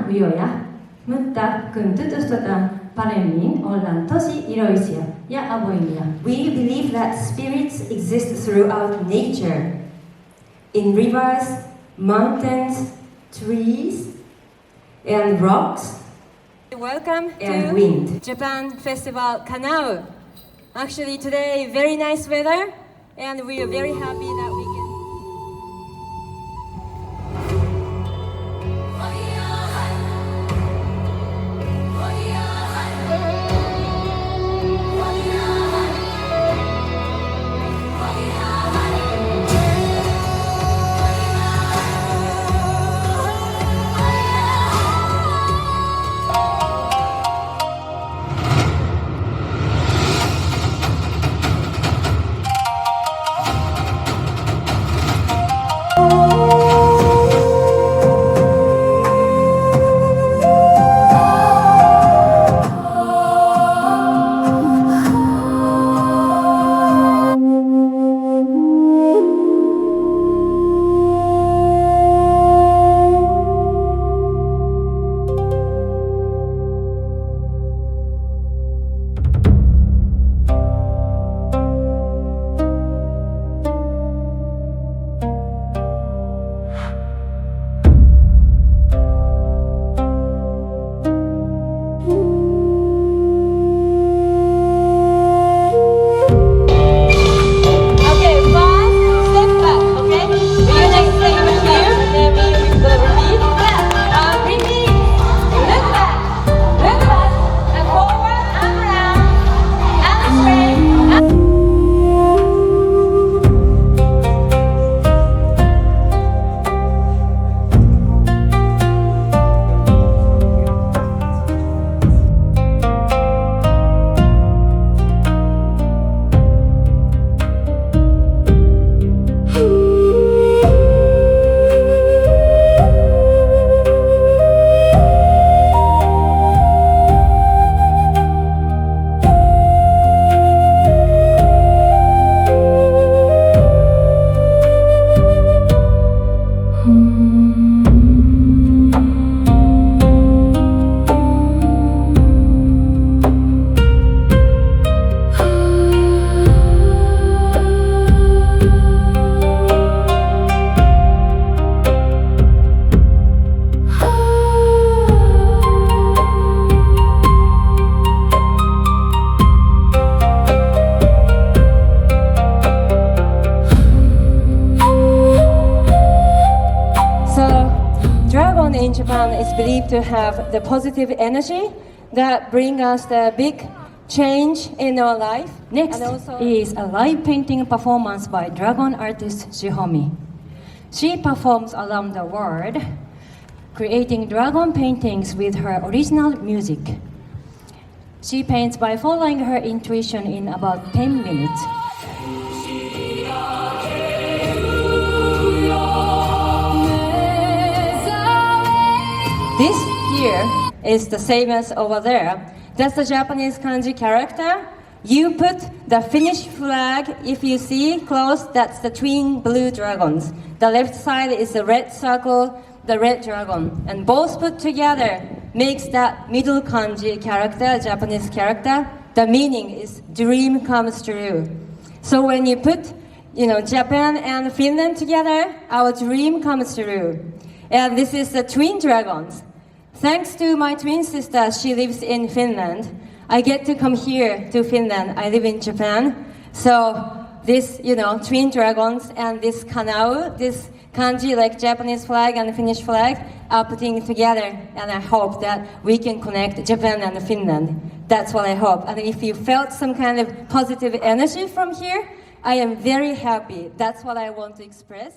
uyoya, mutta kun tutustutaan paremmin, ollaan tosi iloisia ja avoimia. We believe that spirits exist throughout nature, in rivers, mountains, trees, and rocks, Welcome and to wind. Japan Festival Kanau. Actually today very nice weather and we are very happy that we can in Japan is believed to have the positive energy that bring us the big change in our life. Next is a live painting performance by dragon artist Shihomi. She performs around the world, creating dragon paintings with her original music. She paints by following her intuition in about 10 minutes. This here is the same as over there. That's the Japanese kanji character. You put the Finnish flag, if you see close, that's the twin blue dragons. The left side is the red circle, the red dragon. And both put together makes that middle kanji character, Japanese character. The meaning is dream comes true. So when you put, Japan and Finland together, our dream comes true. And this is the twin dragons. Thanks to my twin sister, she lives in Finland. I get to come here to Finland. I live in Japan. So this, twin dragons and this Kanau, this kanji like Japanese flag and Finnish flag are putting together. And I hope that we can connect Japan and Finland. That's what I hope. And if you felt some kind of positive energy from here, I am very happy. That's what I want to express.